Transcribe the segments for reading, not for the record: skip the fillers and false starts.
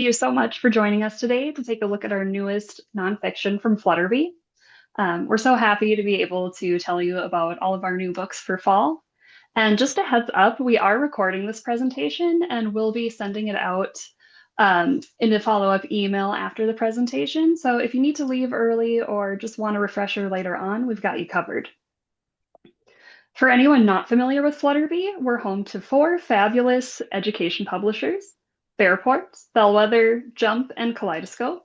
You so much for joining us today to take a look at our newest nonfiction from Flutterby. We're so happy to be able to tell you about all of our new books for fall. And just a heads up, we are recording this presentation and we'll be sending it out in a follow-up email after the presentation. So if you need to leave early or just want a refresher later on, we've got you covered. For anyone not familiar with Flutterby, we're home to 4 fabulous education publishers: Fairport, Bellwether, Jump, and Kaleidoscope.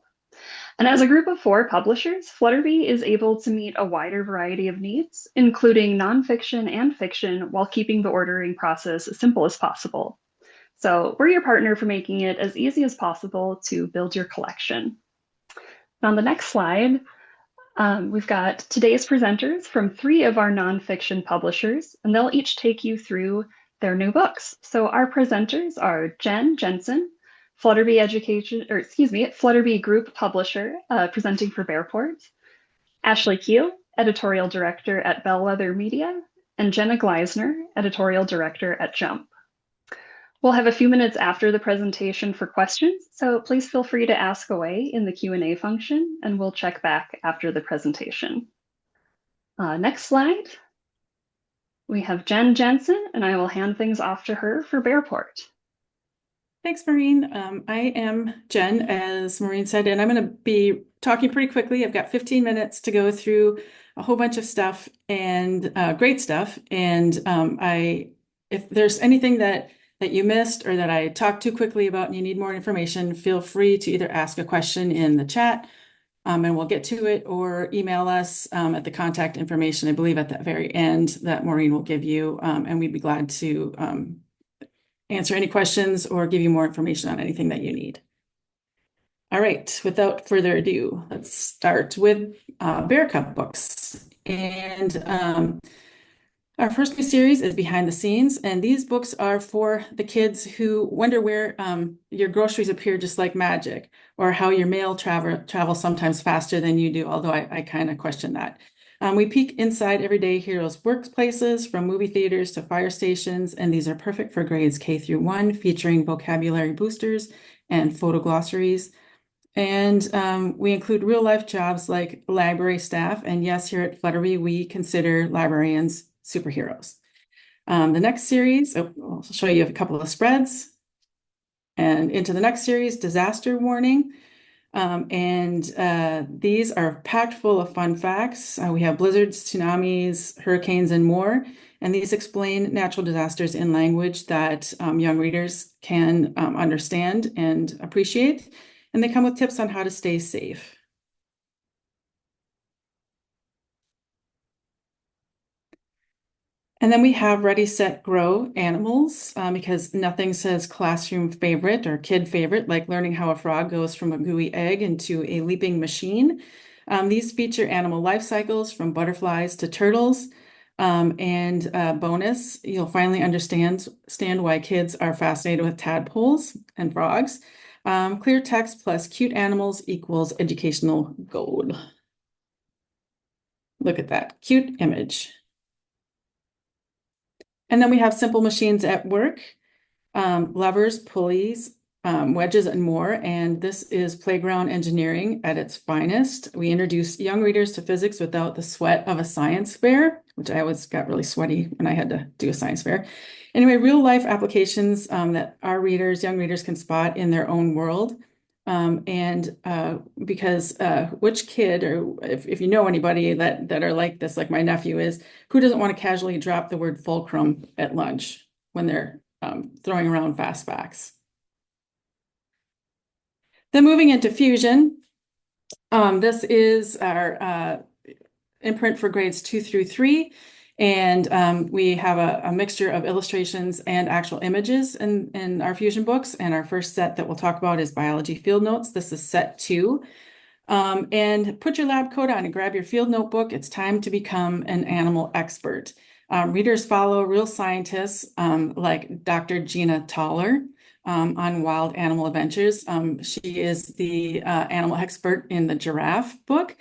And as a group of 4 publishers, Flutterby is able to meet a wider variety of needs, including nonfiction and fiction, while keeping the ordering process as simple as possible. So we're your partner for making it as easy as possible to build your collection. On the next slide, we've got today's presenters from 3 of our nonfiction publishers, and they'll each take you through their new books. So our presenters are Jen Jensen, Flutterby Group Publisher, presenting for Bearport; Ashley Keel, Editorial Director at Bellwether Media; and Jenna Gleisner, Editorial Director at Jump. We'll have a few minutes after the presentation for questions, so please feel free to ask away in the Q&A function, and we'll check back after the presentation. Next slide. We have Jen Jensen, and I will hand things off to her for Bearport. Thanks, Maureen. I am Jen, as Maureen said, and I'm going to be talking pretty quickly. I've got 15 minutes to go through a whole bunch of stuff and great stuff. And if there's anything that you missed or that I talked too quickly about and you need more information, feel free to either ask a question in the chat and we'll get to it, or email us at the contact information, I believe at the very end, that Maureen will give you, and we'd be glad to answer any questions or give you more information on anything that you need. All right, without further ado, let's start with Bear Cub books. And our first new series is Behind the Scenes, and these books are for the kids who wonder where your groceries appear just like magic, or how your mail travels sometimes faster than you do, although I kind of question that. We peek inside everyday heroes' workplaces, from movie theaters to fire stations, and these are perfect for grades K through 1, featuring vocabulary boosters and photo glossaries. And we include real-life jobs like library staff, and yes, here at Flutterby, we consider librarians superheroes. The next series, I'll show you a couple of spreads. And into the next series, Disaster Warning. These are packed full of fun facts. We have blizzards, tsunamis, hurricanes, and more. And these explain natural disasters in language that young readers can understand and appreciate. And they come with tips on how to stay safe. And then we have Ready, Set, Grow animals, because nothing says classroom favorite or kid favorite like learning how a frog goes from a gooey egg into a leaping machine. These feature animal life cycles from butterflies to turtles. Bonus, you'll finally understand why kids are fascinated with tadpoles and frogs. Clear text plus cute animals equals educational gold. Look at that cute image. And then we have simple machines at work, levers, pulleys, wedges, and more. And this is playground engineering at its finest. We introduce young readers to physics without the sweat of a science fair, which I always got really sweaty when I had to do a science fair. Anyway, real life applications that our readers, young readers, can spot in their own world. Because which kid, or if you know anybody that are like this, like my nephew is, who doesn't want to casually drop the word fulcrum at lunch when they're throwing around fast facts? Then moving into Fusion, this is our imprint for grades 2 through 3. And we have a mixture of illustrations and actual images in our Fusion books. And our first set that we'll talk about is Biology Field Notes. This is set 2. And put your lab coat on and grab your field notebook. It's time to become an animal expert. Readers follow real scientists like Dr. Gina Toller on Wild Animal Adventures. She is the animal expert in the giraffe book.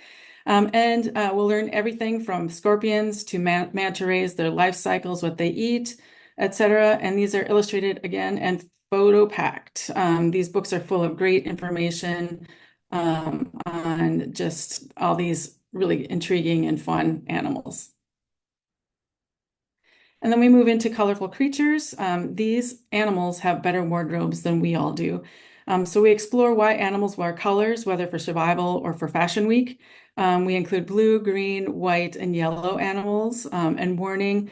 We'll learn everything from scorpions to manta rays, their life cycles, what they eat, etc. And these are illustrated again and photo-packed. These books are full of great information on just all these really intriguing and fun animals. And then we move into colorful creatures. These animals have better wardrobes than we all do. So we explore why animals wear colors, whether for survival or for Fashion Week. We include blue, green, white, and yellow animals. And warning,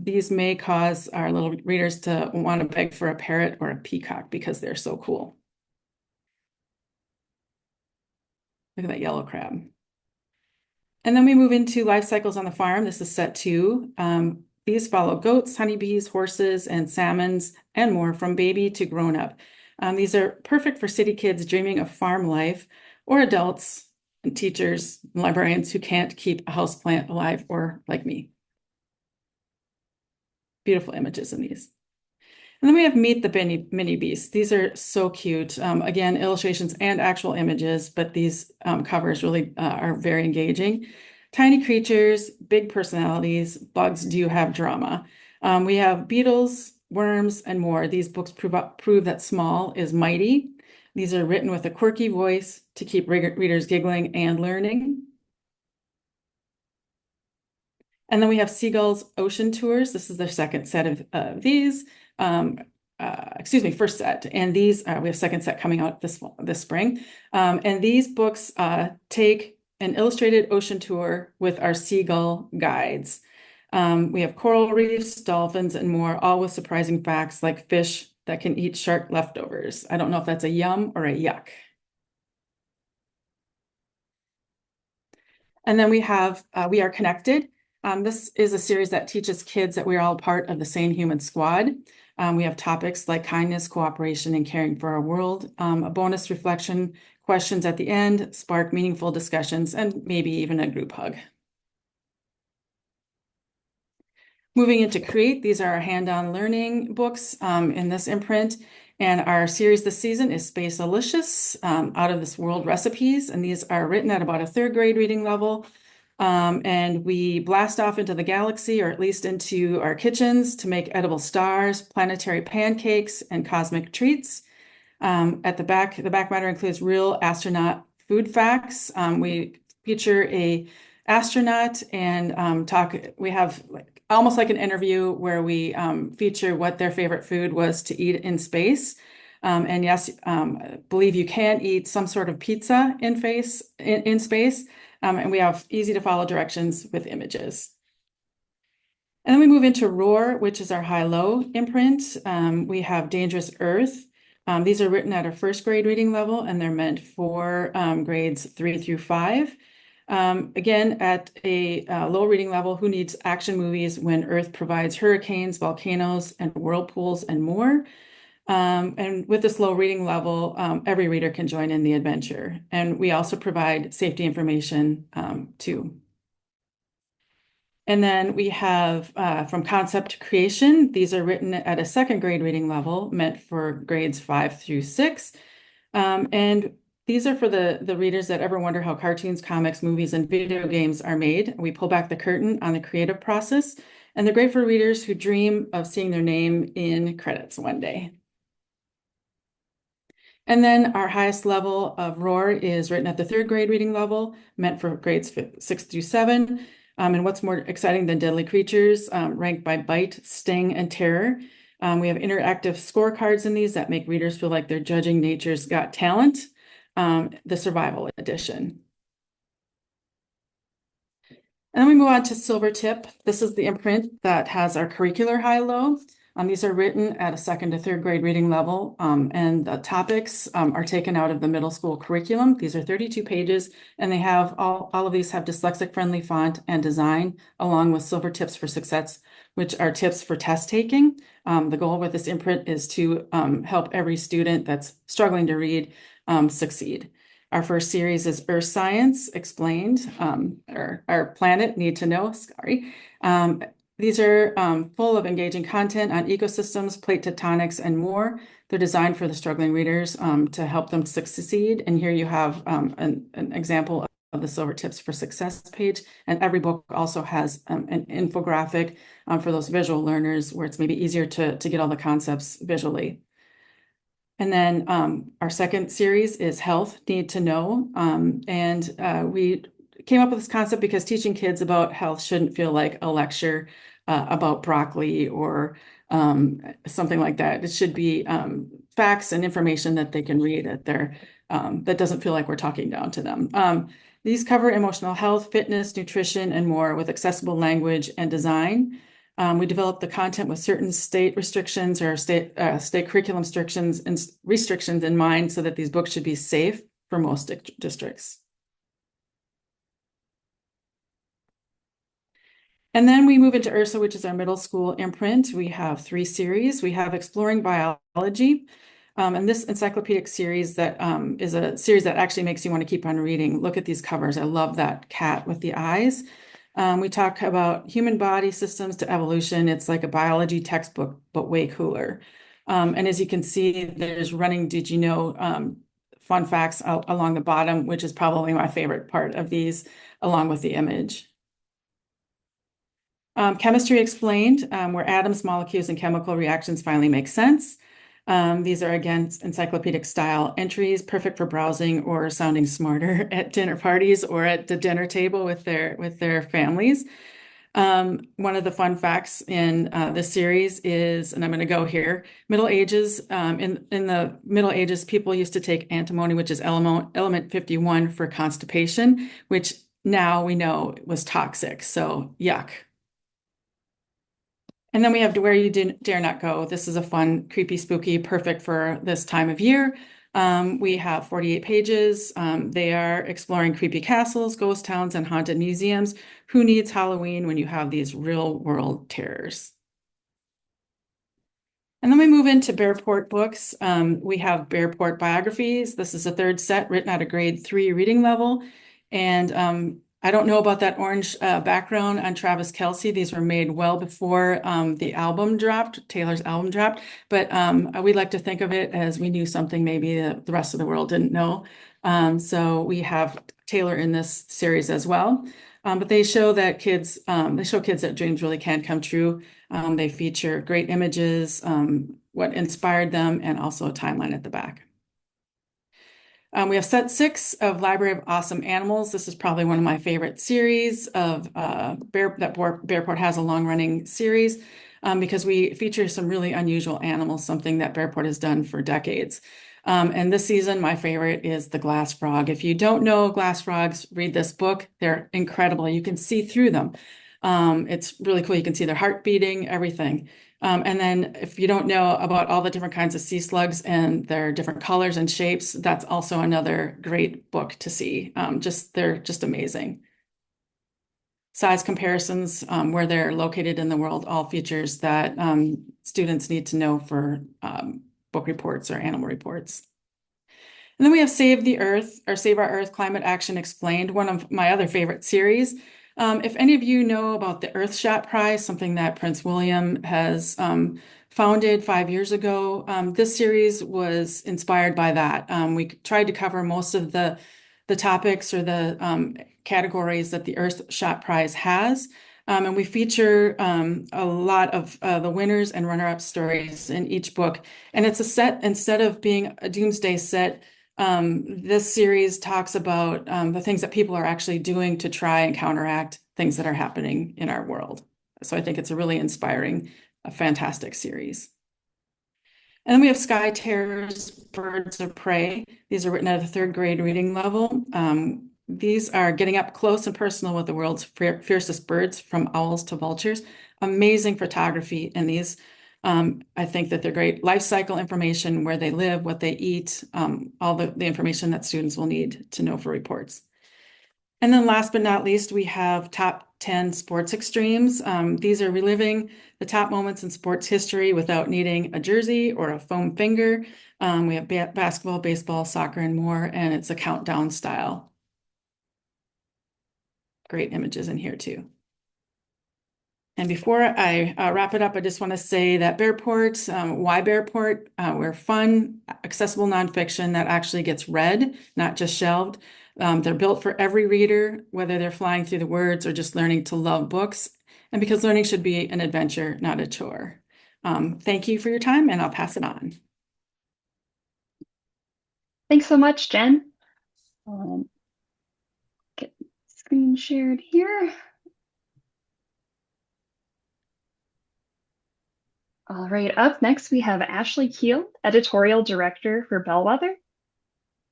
these may cause our little readers to want to beg for a parrot or a peacock because they're so cool. Look at that yellow crab. And then we move into life cycles on the farm. This is set 2. These follow goats, honeybees, horses, and salmons, and more from baby to grown up. These are perfect for city kids dreaming of farm life or adults and teachers and librarians who can't keep a houseplant alive, or like me. Beautiful images in these. And then we have Meet the Mini Beasts. These are so cute. Again, illustrations and actual images, but these covers really are very engaging. Tiny creatures, big personalities, bugs do have drama. We have beetles, worms, and more. These books prove that small is mighty. These are written with a quirky voice to keep readers giggling and learning. And then we have Seagull's Ocean Tours. This is their second set of these. Excuse me, first set. And these, we have second set coming out this spring. And these books take an illustrated ocean tour with our seagull guides. We have coral reefs, dolphins, and more, all with surprising facts like fish that can eat shark leftovers. I don't know if that's a yum or a yuck. And then we have We Are Connected. This is a series that teaches kids that we're all part of the same human squad. We have topics like kindness, cooperation, and caring for our world. A bonus reflection questions at the end spark meaningful discussions and maybe even a group hug. Moving into Create, these are our hand-on learning books in this imprint. And our series this season is Space-alicious, Out of This World Recipes. And these are written at about a 3rd grade reading level. And we blast off into the galaxy, or at least into our kitchens, to make edible stars, planetary pancakes, and cosmic treats. At the back matter includes real astronaut food facts. We feature a astronaut and we have almost like an interview where we feature what their favorite food was to eat in space. And yes, I believe you can eat some sort of pizza in space. And we have easy to follow directions with images. And then we move into Roar, which is our high-low imprint. We have Dangerous Earth. These are written at a 1st grade reading level, and they're meant for grades 3 through 5. Again, at a low reading level, who needs action movies when Earth provides hurricanes, volcanoes, and whirlpools and more? And with this low reading level, every reader can join in the adventure. And we also provide safety information too. And then we have From Concept to Creation. These are written at a 2nd grade reading level, meant for grades 5 through 6. And these are for the readers that ever wonder how cartoons, comics, movies, and video games are made. We pull back the curtain on the creative process, and they're great for readers who dream of seeing their name in credits one day. And then our highest level of Roar is written at the 3rd grade reading level, meant for grades 6 through 7. And what's more exciting than Deadly Creatures, ranked by bite, sting, and terror. We have interactive scorecards in these that make readers feel like they're judging Nature's Got Talent, the Survival Edition. And then we move on to Silvertip. This is the imprint that has our curricular high-low. These are written at a 2nd to 3rd grade reading level, and the topics are taken out of the middle school curriculum. These are 32 pages, and they have all of these have dyslexic-friendly font and design, along with Silver Tips for Success, which are tips for test taking. The goal with this imprint is to help every student that's struggling to read succeed. Our first series is Earth Science Explained, or our planet need to know, sorry. These are full of engaging content on ecosystems, plate tectonics, and more. They're designed for the struggling readers to help them succeed. And here you have an example of the Silver Tips for Success page. And every book also has an infographic for those visual learners where it's maybe easier to get all the concepts visually. And then our second series is Health, Need to Know. We came up with this concept because teaching kids about health shouldn't feel like a lecture about broccoli or something like that. It should be facts and information that they can read at their that doesn't feel like we're talking down to them. These cover emotional health, fitness, nutrition, and more with accessible language and design. We developed the content with certain state restrictions or state curriculum restrictions in mind so that these books should be safe for most districts. And then we move into URSA, which is our middle school imprint. We have 3 series. We have Exploring Biology. And this encyclopedic series that is a series that actually makes you want to keep on reading. Look at these covers. I love that cat with the eyes. We talk about human body systems to evolution. It's like a biology textbook, but way cooler. And as you can see, there's running, did you know, fun facts along the bottom, which is probably my favorite part of these, along with the image. Chemistry Explained, where atoms, molecules, and chemical reactions finally make sense. These are, again, encyclopedic style entries, perfect for browsing or sounding smarter at dinner parties or at the dinner table with their families. One of the fun facts in this series is, and I'm going to go here, Middle Ages. In the Middle Ages, people used to take antimony, which is element 51 for constipation, which now we know was toxic. So yuck. And then we have To Where You Dare Not Go. This is a fun, creepy, spooky, perfect for this time of year. We have 48 pages. They are exploring creepy castles, ghost towns, and haunted museums. Who needs Halloween when you have these real world terrors? And then we move into Bearport books. We have Bearport biographies. This is a 3rd set written at a grade 3 reading level. And I don't know about that orange background on Travis Kelce. These were made well before the album dropped, Taylor's album dropped. But we like to think of it as we knew something maybe the rest of the world didn't know. So we have Taylor in this series as well. But they show that kids that dreams really can come true. They feature great images, what inspired them, and also a timeline at the back. We have set 6 of Library of Awesome Animals. This is probably one of my favorite series of Bearport has a long-running series because we feature some really unusual animals, something that Bearport has done for decades. And this season, my favorite is the glass frog. If you don't know glass frogs, read this book. They're incredible. You can see through them. It's really cool. You can see their heart beating, everything. And then if you don't know about all the different kinds of sea slugs and their different colors and shapes, that's also another great book to see. They're just amazing. Size comparisons, where they're located in the world, all features that students need to know for book reports or animal reports. And then we have Save the Earth or Save Our Earth Climate Action Explained, one of my other favorite series. If any of you know about the Earthshot Prize, something that Prince William has founded 5 years ago, this series was inspired by that. We tried to cover most of the topics or the categories that the Earthshot Prize has. And we feature a lot of the winners and runner-up stories in each book. And it's a set, instead of being a doomsday set, this series talks about the things that people are actually doing to try and counteract things that are happening in our world. So I think it's a really inspiring, a fantastic series. And then we have Sky Terrors, Birds of Prey. These are written at a 3rd grade reading level. These are getting up close and personal with the world's fiercest birds, from owls to vultures. Amazing photography in these. I think that they're great life cycle information, where they live, what they eat, all the information that students will need to know for reports. And then last but not least, we have Top 10 Sports Extremes. These are reliving the top moments in sports history without needing a jersey or a foam finger. We have basketball, baseball, soccer, and more, and it's a countdown style. Great images in here too. And before I wrap it up, I just want to say that Bearport, why Bearport? We're fun, accessible nonfiction that actually gets read, not just shelved. They're built for every reader, whether they're flying through the words or just learning to love books. And because learning should be an adventure, not a chore. Thank you for your time, and I'll pass it on. Thanks so much, Jen. Um, get screen shared here. All right, up next we have Ashley Keel, Editorial Director for Bellwether.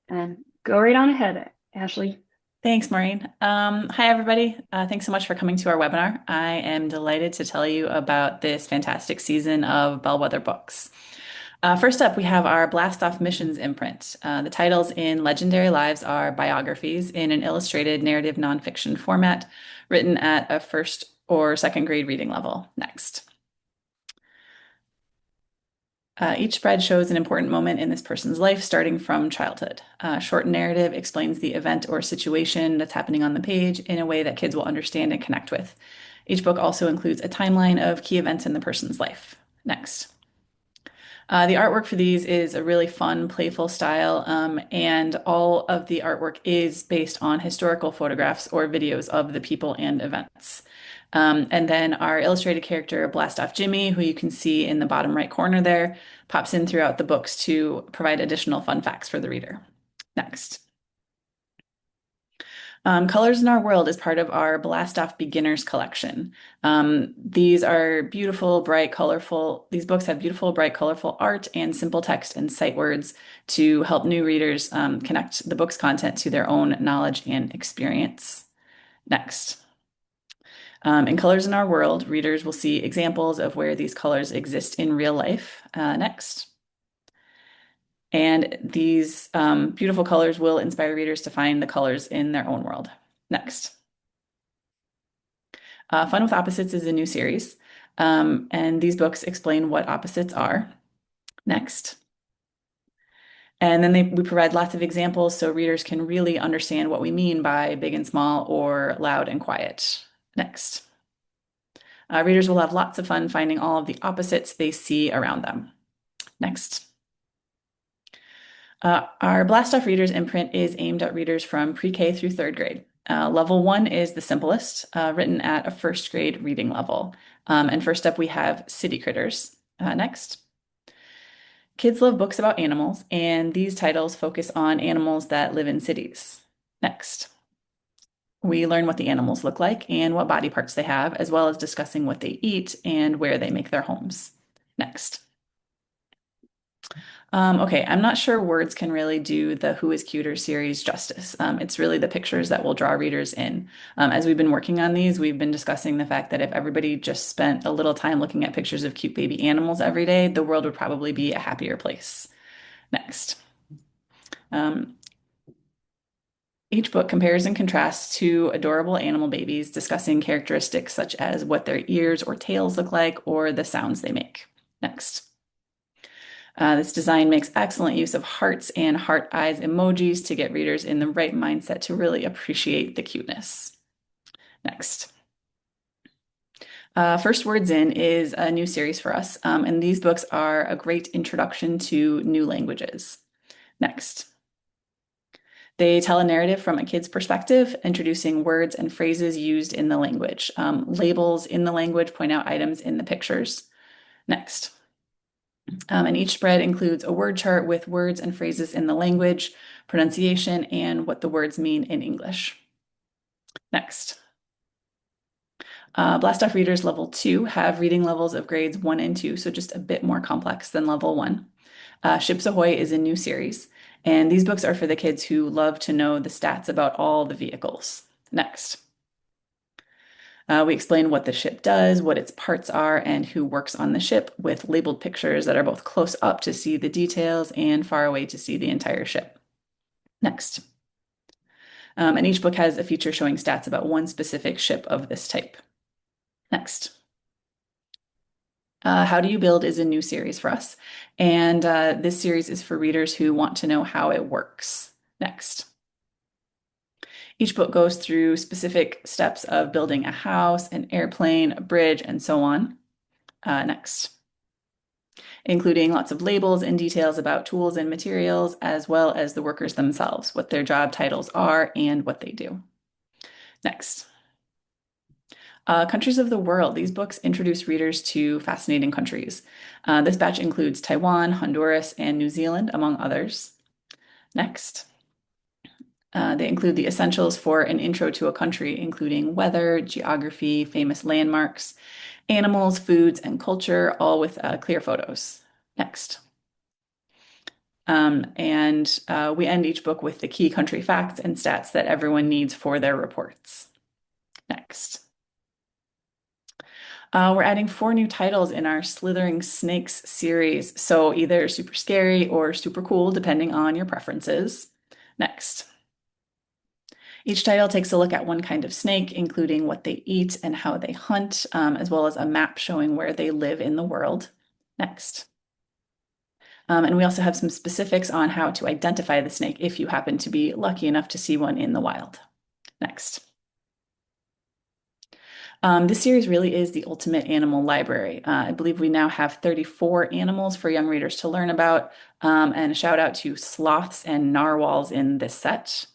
And go right on ahead, Ashley. Thanks, Maureen. Hi, everybody. Thanks so much for coming to our webinar. I am delighted to tell you about this fantastic season of Bellwether books. First up, we have our Blast Off Missions imprint. The titles in Legendary Lives are biographies in an illustrated narrative nonfiction format, written at a first or second grade reading level. Next. Each spread shows an important moment in this person's life, starting from childhood. Short narrative explains the event or situation that's happening on the page in a way that kids will understand and connect with. Each book also includes a timeline of key events in the person's life. Next. The artwork for these is a really fun, playful style, and all of the artwork is based on historical photographs or videos of the people and events. And then our illustrated character, Blast Off Jimmy, who you can see in the bottom right corner there, pops in throughout the books to provide additional fun facts for the reader. Next. Colors in Our World is part of our Blast Off Beginners collection. These are beautiful, bright, colorful. These books have beautiful, bright, colorful art and simple text and sight words to help new readers connect the book's content to their own knowledge and experience. Next. In Colors in Our World, readers will see examples of where these colors exist in real life. Next. And these beautiful colors will inspire readers to find the colors in their own world. Next. Fun with Opposites is a new series, and these books explain what opposites are. Next. And then we provide lots of examples so readers can really understand what we mean by big and small or loud and quiet. Next. Readers will have lots of fun finding all of the opposites they see around them. Next. Our Blast Off Readers imprint is aimed at readers from pre-K through third grade. Level 1 is the simplest, written at a first grade reading level. And first up, we have City Critters. Next. Kids love books about animals, and these titles focus on animals that live in cities. Next. We learn what the animals look like and what body parts they have, as well as discussing what they eat and where they make their homes. Next. Okay, I'm not sure words can really do the Who is Cuter series justice. It's really the pictures that will draw readers in. As we've been working on these, we've been discussing the fact that if everybody just spent a little time looking at pictures of cute baby animals every day, the world would probably be a happier place. Next. Each book compares and contrasts two adorable animal babies discussing characteristics such as what their ears or tails look like or the sounds they make. Next. This design makes excellent use of hearts and heart eyes emojis to get readers in the right mindset to really appreciate the cuteness. Next. First Words In is a new series for us, and these books are a great introduction to new languages. Next. They tell a narrative from a kid's perspective, introducing words and phrases used in the language. Labels in the language point out items in the pictures. Next. And each spread includes a word chart with words and phrases in the language, pronunciation, and what the words mean in English. Next. Blast Off Readers Level 2 have reading levels of grades 1 and 2, so just a bit more complex than Level 1. Ships Ahoy is a new series, and these books are for the kids who love to know the stats about all the vehicles. Next. We explain what the ship does, what its parts are, and who works on the ship with labeled pictures that are both close up to see the details and far away to see the entire ship. Next. And each book has a feature showing stats about one specific ship of this type. Next. How Do You Build is a new series for us, and this series is for readers who want to know how it works. Next. Each book goes through specific steps of building a house, an airplane, a bridge, and so on. Next. Including lots of labels and details about tools and materials, as well as the workers themselves, what their job titles are, and what they do. Next. Countries of the world. These books introduce readers to fascinating countries. This batch includes Taiwan, Honduras, and New Zealand, among others. Next. They include the essentials for an intro to a country, including weather, geography, famous landmarks, animals, foods, and culture, all with clear photos. Next. We end each book with the key country facts and stats that everyone needs for their reports. Next. We're adding 4 new titles in our Slithering Snakes series, so either super scary or super cool, depending on your preferences. Next. Each title takes a look at one kind of snake, including what they eat and how they hunt, as well as a map showing where they live in the world. Next. And we also have some specifics on how to identify the snake if you happen to be lucky enough to see one in the wild. Next. This series really is the ultimate animal library. I believe we now have 34 animals for young readers to learn about, and a shout out to sloths and narwhals in this set.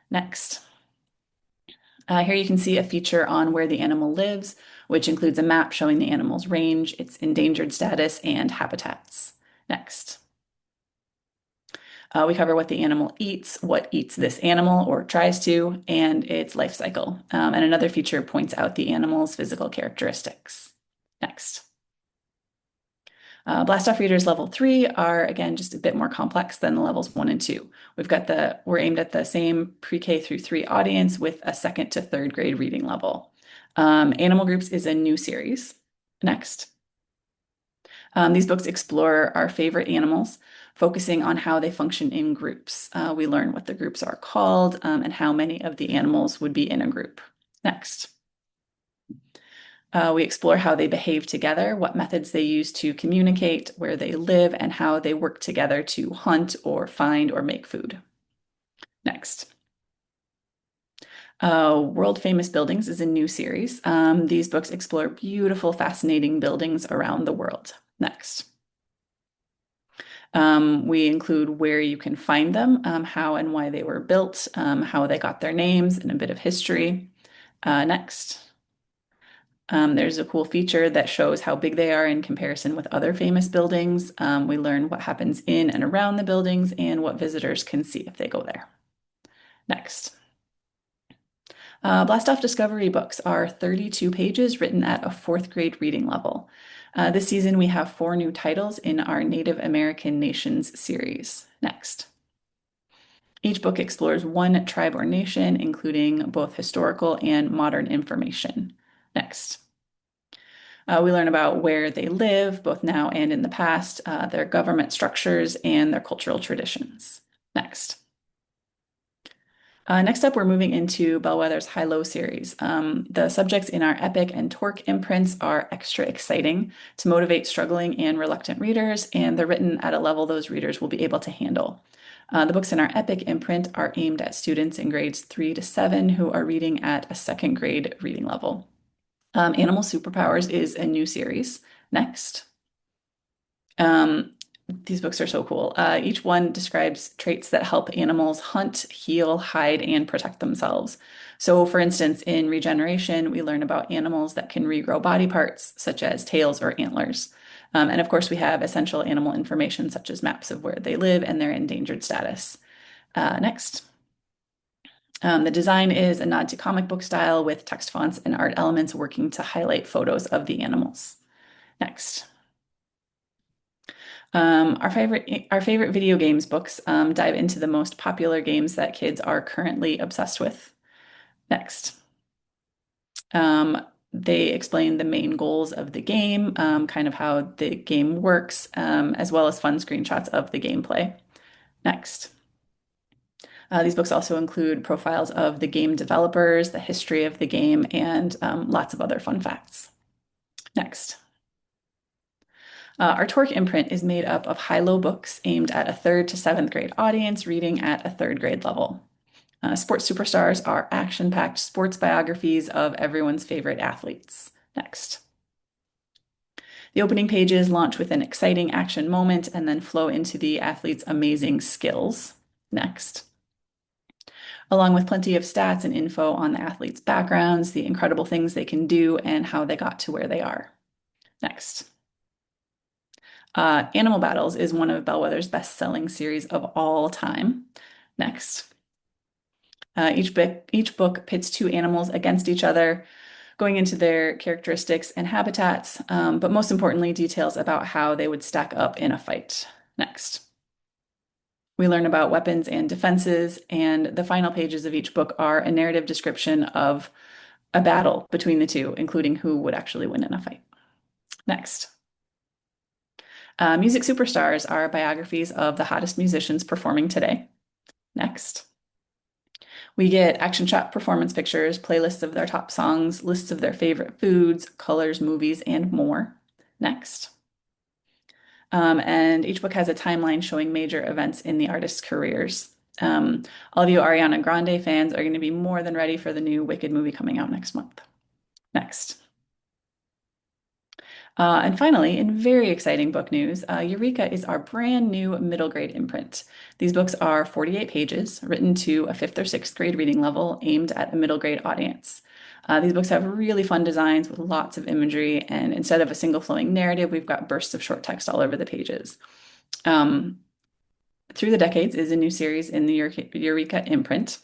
Next. Here you can see a feature on where the animal lives, which includes a map showing the animal's range, its endangered status, and habitats. Next. We cover what the animal eats, what eats this animal or tries to, and its life cycle. And another feature points out the animal's physical characteristics. Next. Blast Off Readers level 3 are, again, just a bit more complex than the levels 1 and 2. We're aimed at the same pre-K through 3 audience with a 2nd to 3rd grade reading level. Animal Groups is a new series. Next. These books explore our favorite animals, focusing on how they function in groups. We learn what the groups are called, and how many of the animals would be in a group. Next. We explore how they behave together, what methods they use to communicate, where they live, and how they work together to hunt or find or make food. Next. World Famous Buildings is a new series. These books explore beautiful, fascinating buildings around the world. Next. We include where you can find them, how and why they were built, how they got their names, and a bit of history. Next. There's a cool feature that shows how big they are in comparison with other famous buildings. We learn what happens in and around the buildings and what visitors can see if they go there. Next. Blast Off Discovery books are 32 pages written at a 4th grade reading level. This season, we have 4 new titles in our Native American Nations series. Next. Each book explores one tribe or nation, including both historical and modern information. Next. We learn about where they live, both now and in the past, their government structures, and their cultural traditions. Next. Next up, we're moving into Bellwether's High-Low series. The subjects in our Epic and Torque imprints are extra exciting to motivate struggling and reluctant readers, and they're written at a level those readers will be able to handle. The books in our Epic imprint are aimed at students in grades 3 to 7 who are reading at a 2nd grade reading level. Animal Superpowers is a new series. Next. These books are so cool. Each one describes traits that help animals hunt, heal, hide, and protect themselves. So, for instance, in regeneration, we learn about animals that can regrow body parts, such as tails or antlers. And of course, we have essential animal information, such as maps of where they live and their endangered status. Next. The design is a nod to comic book style with text fonts and art elements working to highlight photos of the animals. Next. Our favorite video games books dive into the most popular games that kids are currently obsessed with. Next. They explain the main goals of the game, kind of how the game works, as well as fun screenshots of the gameplay. Next. These books also include profiles of the game developers, the history of the game, and lots of other fun facts. Next. Our Torque imprint is made up of high-low books aimed at a 3rd to 7th grade audience reading at a 3rd grade level. Sports Superstars are action-packed sports biographies of everyone's favorite athletes. Next. The opening pages launch with an exciting action moment and then flow into the athlete's amazing skills. Next. Along with plenty of stats and info on the athletes' backgrounds, the incredible things they can do, and how they got to where they are. Next. Animal Battles is one of Bellwether's best-selling series of all time. Next. Each book pits two animals against each other, going into their characteristics and habitats, but most importantly, details about how they would stack up in a fight. Next. We learn about weapons and defenses, and the final pages of each book are a narrative description of a battle between the two, including who would actually win in a fight. Next. Music Superstars are biographies of the hottest musicians performing today. Next. We get action shot performance pictures, playlists of their top songs, lists of their favorite foods, colors, movies, and more. Next. And each book has a timeline showing major events in the artists' careers. All of you Ariana Grande fans are going to be more than ready for the new Wicked movie coming out next month. Next. And finally, in very exciting book news, Eureka is our brand new middle grade imprint. These books are 48 pages, written to a 5th or 6th grade reading level, aimed at a middle grade audience. These books have really fun designs with lots of imagery, and instead of a single flowing narrative, we've got bursts of short text all over the pages. Through the Decades is a new series in the Eureka imprint.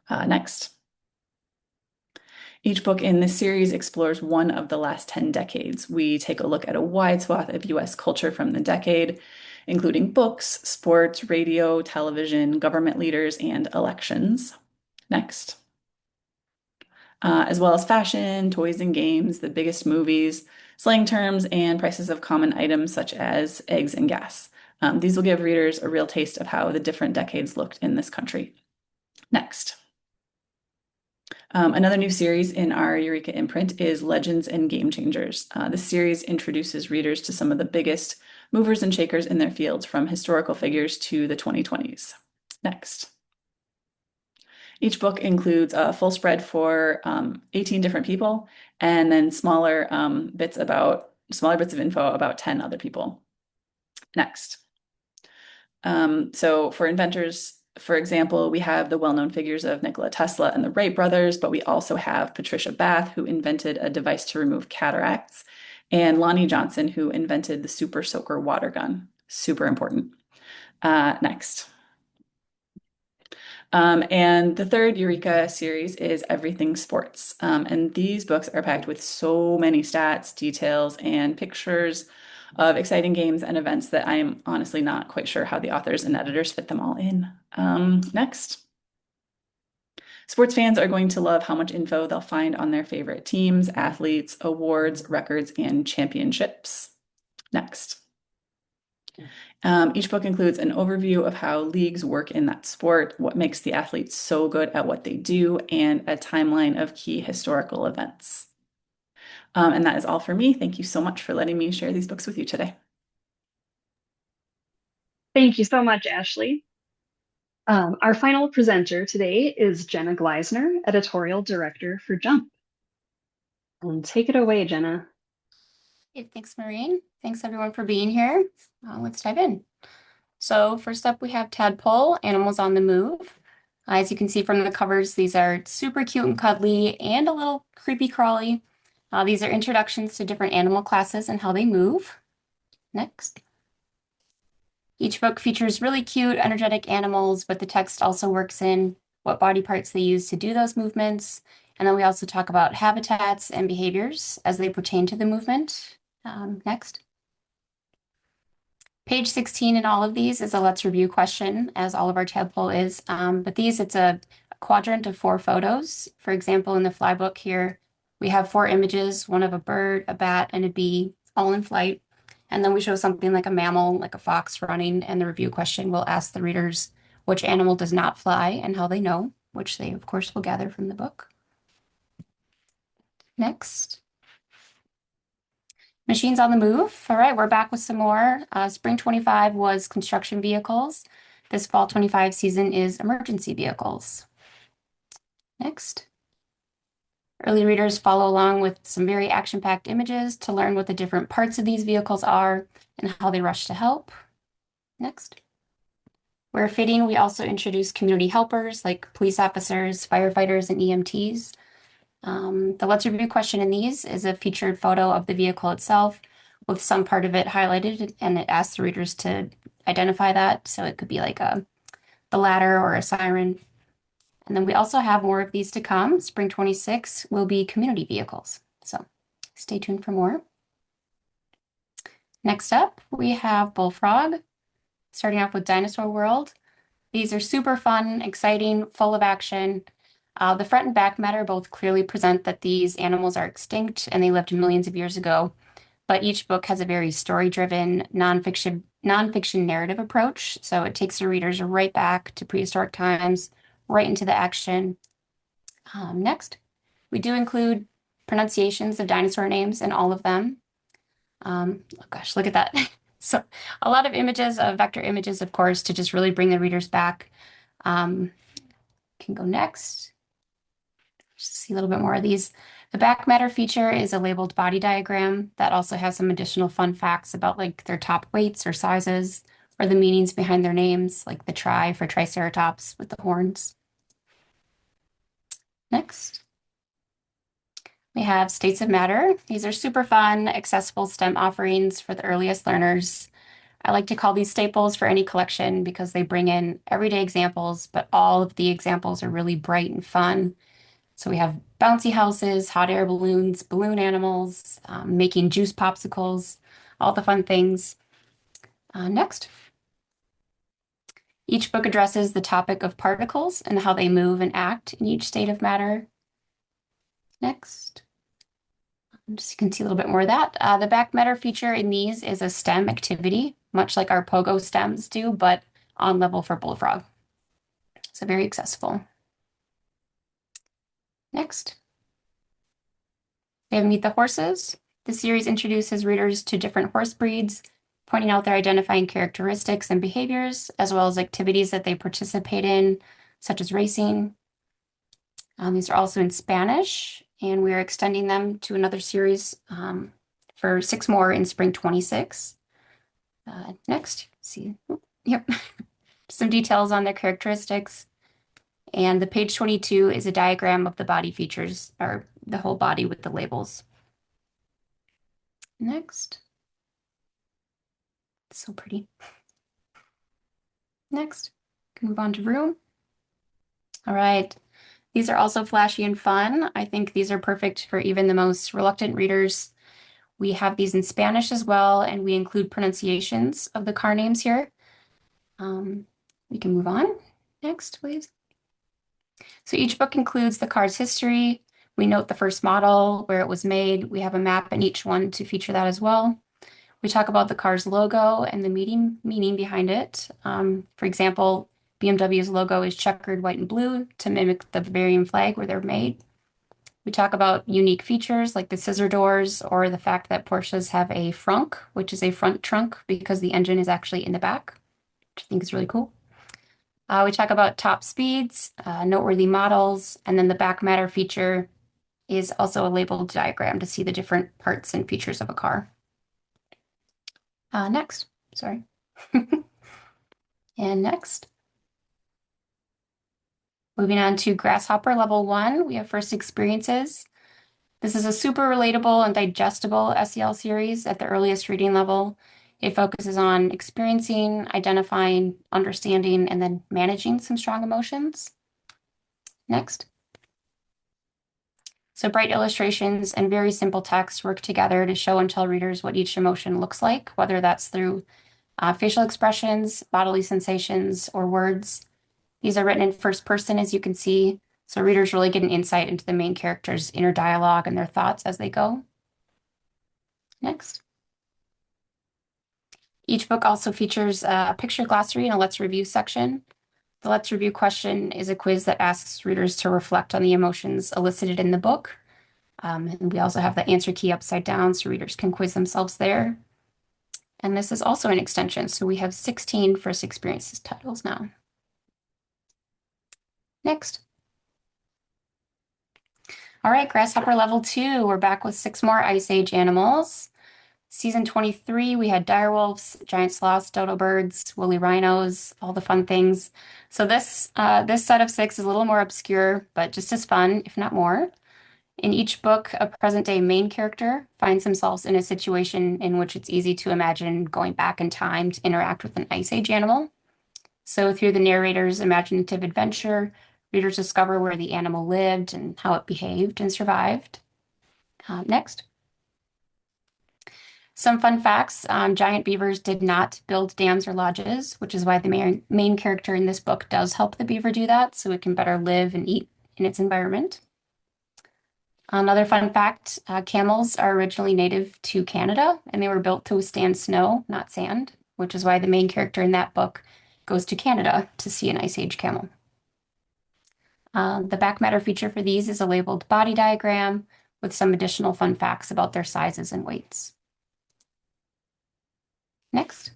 Next. Each book in this series explores one of the last 10 decades. We take a look at a wide swath of US culture from the decade, including books, sports, radio, television, government leaders, and elections. Next. As well as fashion, toys and games, the biggest movies, slang terms, and prices of common items such as eggs and gas. These will give readers a real taste of how the different decades looked in this country. Next. Another new series in our Eureka imprint is Legends and Game Changers. This series introduces readers to some of the biggest movers and shakers in their fields, from historical figures to the 2020s. Next. Each book includes a full spread for 18 different people, and then smaller bits of info about 10 other people. Next. So for inventors, for example, we have the well-known figures of Nikola Tesla and the Wright brothers, but we also have Patricia Bath, who invented a device to remove cataracts, and Lonnie Johnson, who invented the Super Soaker water gun. Super important. Next. And the third Eureka series is Everything Sports. And these books are packed with so many stats, details, and pictures of exciting games and events that I am honestly not quite sure how the authors and editors fit them all in. Next. Sports fans are going to love how much info they'll find on their favorite teams, athletes, awards, records, and championships. Next. Each book includes an overview of how leagues work in that sport, what makes the athletes so good at what they do, and a timeline of key historical events. And that is all for me. Thank you so much for letting me share these books with you today. Thank you so much, Ashley. Our final presenter today is Jenna Gleisner, Editorial Director for Jump. And take it away, Jenna. Hey, thanks, Maureen. Thanks, everyone, for being here. Let's dive in. So first up, we have Tadpole, Animals on the Move. As you can see from the covers, these are super cute and cuddly and a little creepy crawly. These are introductions to different animal classes and how they move. Next. Each book features really cute, energetic animals, but the text also works in what body parts they use to do those movements. And then we also talk about habitats and behaviors as they pertain to the movement. Next. Page 16 in all of these is a let's review question, as all of our tadpole is. But these, it's a quadrant of 4 photos. For example, in the fly book here, we have 4 images, one of a bird, a bat, and a bee, all in flight. And then we show something like a mammal, like a fox running, and the review question will ask the readers which animal does not fly and how they know, which they, of course, will gather from the book. Next. Machines on the Move. All right, we're back with some more. Spring 25 was construction vehicles. This fall 25 season is emergency vehicles. Next. Early readers follow along with some very action-packed images to learn what the different parts of these vehicles are and how they rush to help. Next. Where fitting, we also introduce community helpers like police officers, firefighters, and EMTs. The Let's Review question in these is a featured photo of the vehicle itself with some part of it highlighted, and it asks the readers to identify that. So it could be like the ladder or a siren. And then we also have more of these to come. Spring 26 will be community vehicles. So stay tuned for more. Next up, we have Bullfrog, starting off with Dinosaur World. These are super fun, exciting, full of action. The front and back matter both clearly present that these animals are extinct and they lived millions of years ago. But each book has a very story-driven, nonfiction narrative approach. So it takes the readers right back to prehistoric times, right into the action. Next, we do include pronunciations of dinosaur names in all of them. Oh gosh, look at that. So a lot of images, vector images, of course, to just really bring the readers back. Can go next. Just see a little bit more of these. The back matter feature is a labeled body diagram that also has some additional fun facts about like their top weights or sizes or the meanings behind their names, like the tri for Triceratops with the horns. Next. We have States of Matter. These are super fun, accessible STEM offerings for the earliest learners. I like to call these staples for any collection because they bring in everyday examples, but all of the examples are really bright and fun. So we have bouncy houses, hot air balloons, balloon animals, making juice popsicles, all the fun things. Next. Each book addresses the topic of particles and how they move and act in each state of matter. Next. Just you can see a little bit more of that. The back matter feature in these is a STEM activity, much like our Pogo stems do, but on level for Bullfrog. So very accessible. Next. We have Meet the Horses. The series introduces readers to different horse breeds, pointing out their identifying characteristics and behaviors, as well as activities that they participate in, such as racing. These are also in Spanish, and we are extending them to another series for 6 more in spring 26. Next, see, yep, some details on their characteristics. And the page 22 is a diagram of the body features, or the whole body with the labels. Next. So pretty. Next, can move on to Room. All right. These are also flashy and fun. I think these are perfect for even the most reluctant readers. We have these in Spanish as well, and we include pronunciations of the car names here. We can move on. Next, please. So each book includes the car's history. We note the first model, where it was made. We have a map in each one to feature that as well. We talk about the car's logo and the meaning behind it. For example, BMW's logo is checkered white and blue to mimic the Bavarian flag where they're made. We talk about unique features like the scissor doors or the fact that Porsches have a frunk, which is a front trunk because the engine is actually in the back, which I think is really cool. We talk about top speeds, noteworthy models, and then the back matter feature is also a labeled diagram to see the different parts and features of a car. Next, sorry. And next. Moving on to Grasshopper Level 1, we have First Experiences. This is a super relatable and digestible SEL series at the earliest reading level. It focuses on experiencing, identifying, understanding, and then managing some strong emotions. Next. So bright illustrations and very simple text work together to show and tell readers what each emotion looks like, whether that's through facial expressions, bodily sensations, or words. These are written in first person, as you can see, so readers really get an insight into the main character's inner dialogue and their thoughts as they go. Next. Each book also features a picture glossary and a Let's Review section. The Let's Review question is a quiz that asks readers to reflect on the emotions elicited in the book. And we also have the answer key upside down so readers can quiz themselves there. And this is also an extension, so we have 16 First Experiences titles now. Next. All right, Grasshopper Level 2, we're back with 6 more Ice Age animals. Season 23, we had direwolves, giant sloths, dodo birds, woolly rhinos, all the fun things. So this set of 6 is a little more obscure, but just as fun, if not more. In each book, a present-day main character finds themselves in a situation in which it's easy to imagine going back in time to interact with an Ice Age animal. So through the narrator's imaginative adventure, readers discover where the animal lived and how it behaved and survived. Next. Some fun facts. Giant beavers did not build dams or lodges, which is why the main character in this book does help the beaver do that so it can better live and eat in its environment. Another fun fact, camels are originally native to Canada and they were built to withstand snow, not sand, which is why the main character in that book goes to Canada to see an Ice Age camel. The back matter feature for these is a labeled body diagram with some additional fun facts about their sizes and weights. Next.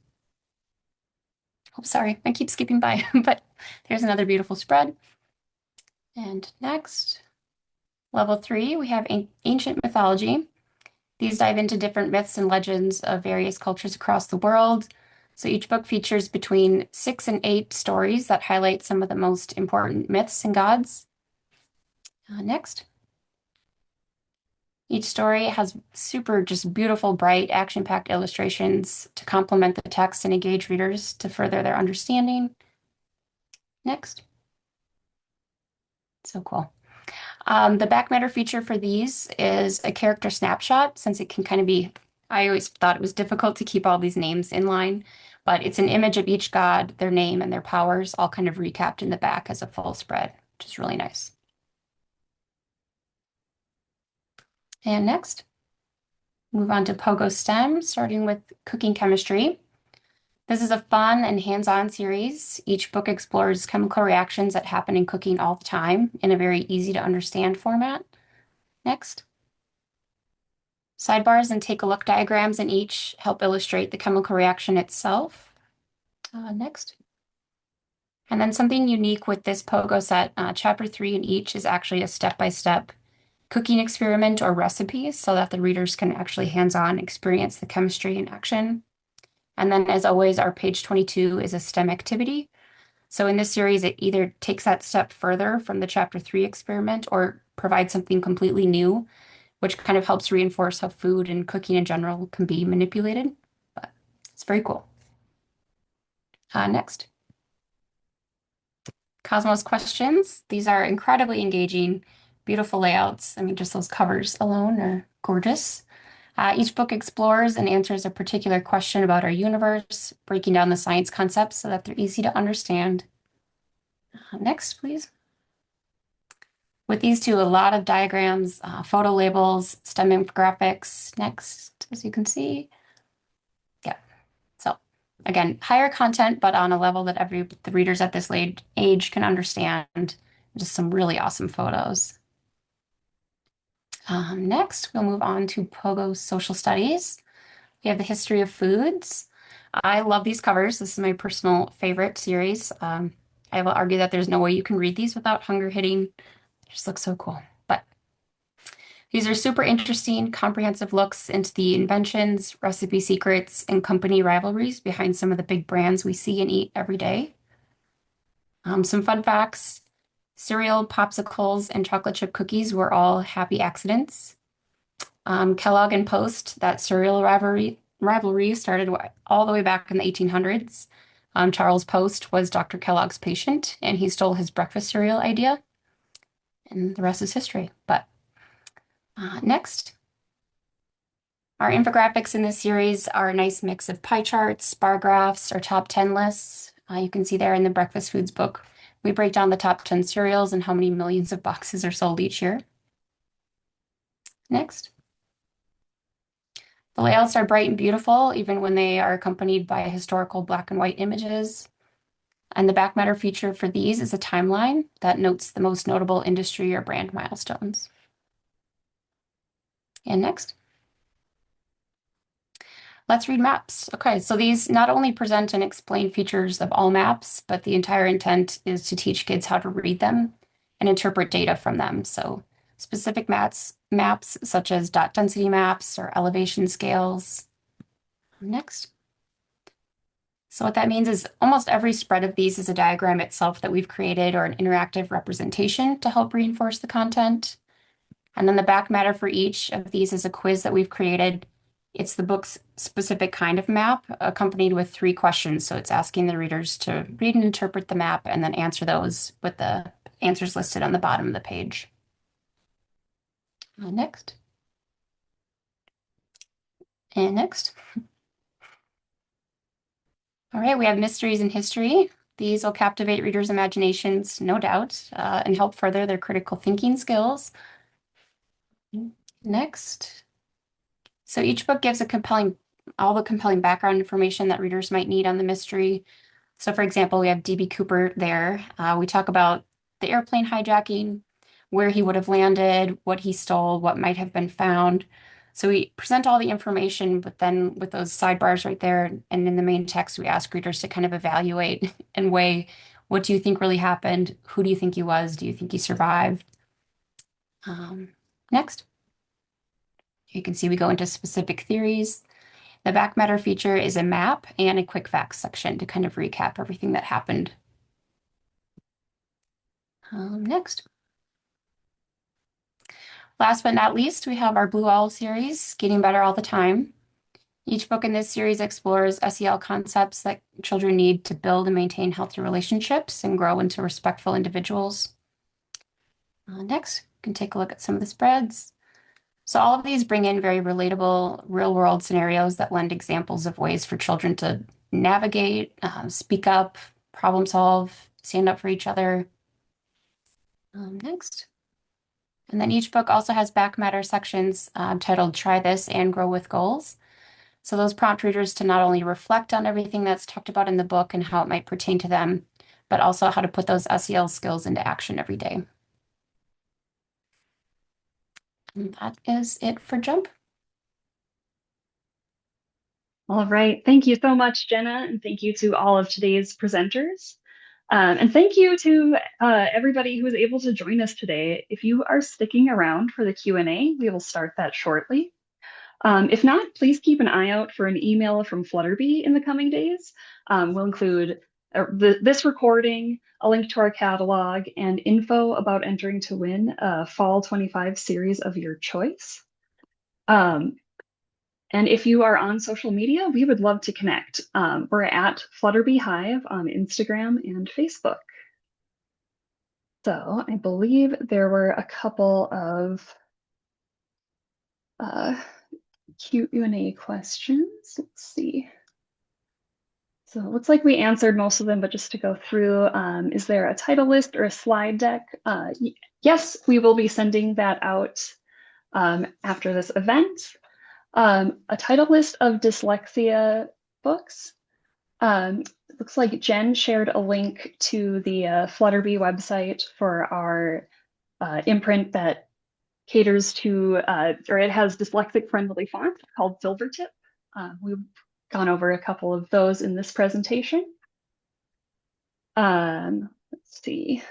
Oh, sorry, I keep skipping by, but there's another beautiful spread. And next, level 3, we have ancient mythology. These dive into different myths and legends of various cultures across the world. So each book features between 6 and 8 stories that highlight some of the most important myths and gods. Next. Each story has super just beautiful, bright, action-packed illustrations to complement the text and engage readers to further their understanding. Next. So cool. The back matter feature for these is a character snapshot, since it can kind of be, I always thought it was difficult to keep all these names in line, but it's an image of each god, their name, and their powers, all kind of recapped in the back as a full spread, which is really nice. And next, move on to Pogo STEM, starting with cooking chemistry. This is a fun and hands-on series. Each book explores chemical reactions that happen in cooking all the time in a very easy to understand format. Next. Sidebars and take-a-look diagrams in each help illustrate the chemical reaction itself. Next. And then something unique with this Pogo set, chapter 3 in each is actually a step-by-step cooking experiment or recipe so that the readers can actually hands-on experience the chemistry in action. And then as always, our page 22 is a STEM activity. So in this series, it either takes that step further from the chapter 3 experiment or provides something completely new, which kind of helps reinforce how food and cooking in general can be manipulated. But it's very cool. Next. Cosmos questions. These are incredibly engaging, beautiful layouts. I mean, just those covers alone are gorgeous. Each book explores and answers a particular question about our universe, breaking down the science concepts so that they're easy to understand. Next, please. With these two, a lot of diagrams, photo labels, STEM infographics. Next, as you can see. Yeah. So again, higher content, but on a level that the readers at this age can understand. Just some really awesome photos. Next, we'll move on to Pogo Social Studies. We have the history of foods. I love these covers. This is my personal favorite series. I will argue that there's no way you can read these without hunger hitting. They just look so cool. But these are super interesting, comprehensive looks into the inventions, recipe secrets, and company rivalries behind some of the big brands we see and eat every day. Some fun facts. Cereal, popsicles, and chocolate chip cookies were all happy accidents. Kellogg and Post, that cereal rivalry started all the way back in the 1800s. Charles Post was Dr. Kellogg's patient, and he stole his breakfast cereal idea. And the rest is history. But next, our infographics in this series are a nice mix of pie charts, bar graphs, or top 10 lists. You can see there in the breakfast foods book, we break down the top 10 cereals and how many millions of boxes are sold each year. Next. The layouts are bright and beautiful, even when they are accompanied by historical black and white images. And the back matter feature for these is a timeline that notes the most notable industry or brand milestones. And next. Let's read maps. Okay, so these not only present and explain features of all maps, but the entire intent is to teach kids how to read them and interpret data from them. So specific maps such as dot density maps or elevation scales. Next. So what that means is almost every spread of these is a diagram itself that we've created or an interactive representation to help reinforce the content. And then the back matter for each of these is a quiz that we've created. It's the book's specific kind of map, accompanied with 3 questions. So it's asking the readers to read and interpret the map and then answer those with the answers listed on the bottom of the page. Next. And next. All right, we have mysteries and history. These will captivate readers' imaginations, no doubt, and help further their critical thinking skills. Next. So each book gives all the compelling background information that readers might need on the mystery. So for example, we have D.B. Cooper there. We talk about the airplane hijacking, where he would have landed, what he stole, what might have been found. So we present all the information, but then with those sidebars right there and in the main text, we ask readers to kind of evaluate and weigh, what do you think really happened? Who do you think he was? Do you think he survived? Next. You can see we go into specific theories. The back matter feature is a map and a quick facts section to kind of recap everything that happened. Next. Last but not least, we have our Blue Owl series, Getting Better All the Time. Each book in this series explores SEL concepts that children need to build and maintain healthy relationships and grow into respectful individuals. Next, you can take a look at some of the spreads. So all of these bring in very relatable real-world scenarios that lend examples of ways for children to navigate, speak up, problem solve, stand up for each other. Next. And then each book also has back matter sections titled Try This and Grow with Goals. So those prompt readers to not only reflect on everything that's talked about in the book and how it might pertain to them, but also how to put those SEL skills into action every day. And that is it for Jump. All right. Thank you so much, Jenna, and thank you to all of today's presenters. And thank you to everybody who was able to join us today. If you are sticking around for the Q&A, we will start that shortly. If not, please keep an eye out for an email from Flutterby in the coming days. We'll include this recording, a link to our catalog, and info about entering to win a Fall 25 series of your choice. And if you are on social media, we would love to connect. We're at Flutterby Hive on Instagram and Facebook. So I believe there were a couple of Q&A questions. Let's see. So it looks like we answered most of them, but just to go through, is there a title list or a slide deck? Yes, we will be sending that out after this event. A title list of dyslexia books. Looks like Jen shared a link to the Flutterby website for our imprint that caters to, or it has dyslexic friendly font called Silvertip. We've gone over a couple of those in this presentation. Let's see.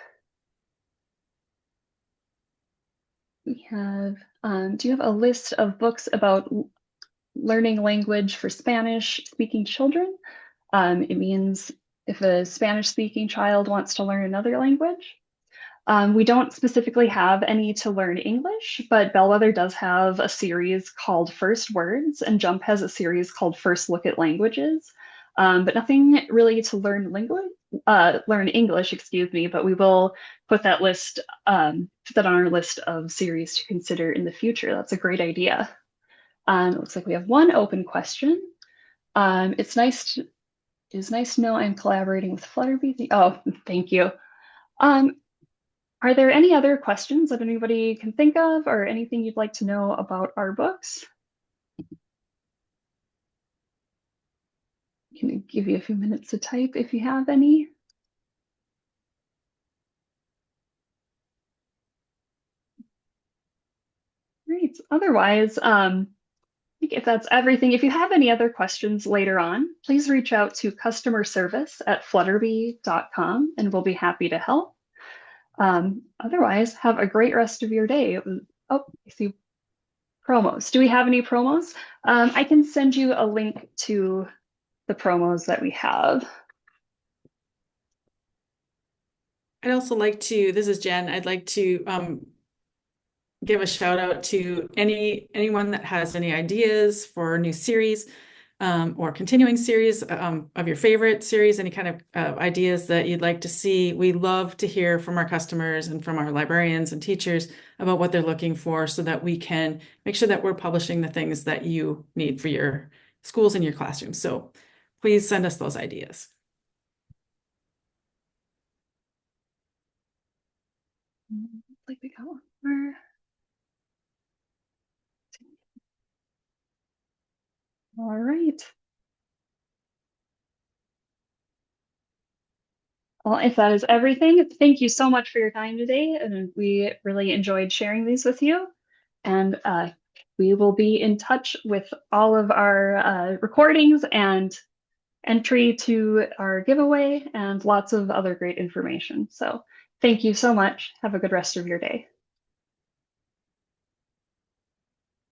We have, do you have a list of books about learning language for Spanish speaking children? It means if a Spanish speaking child wants to learn another language. We don't specifically have any to learn English, but Bellwether does have a series called First Words, and Jump has a series called First Look at Languages, but nothing really to learn English, excuse me, but we will put that on our list of series to consider in the future. That's a great idea. It looks like we have one open question. It's nice to know I'm collaborating with Flutterby. Oh, thank you. Are there any other questions that anybody can think of or anything you'd like to know about our books? I can give you a few minutes to type if you have any. Great. Otherwise, I think if that's everything, if you have any other questions later on, please reach out to customerservice@flutterby.com and we'll be happy to help. Otherwise, have a great rest of your day. Oh, I see promos. Do we have any promos? I can send you a link to the promos that we have. I'd also like to, this is Jen, I'd like to give a shout out to anyone that has any ideas for a new series or continuing series of your favorite series, any kind of ideas that you'd like to see. We love to hear from our customers and from our librarians and teachers about what they're looking for so that we can make sure that we're publishing the things that you need for your schools and your classrooms. So please send us those ideas. Like we got one more. All right. Well, if that is everything, thank you so much for your time today. And we really enjoyed sharing these with you. And we will be in touch with all of our recordings and entry to our giveaway and lots of other great information. So thank you so much. Have a good rest of your day.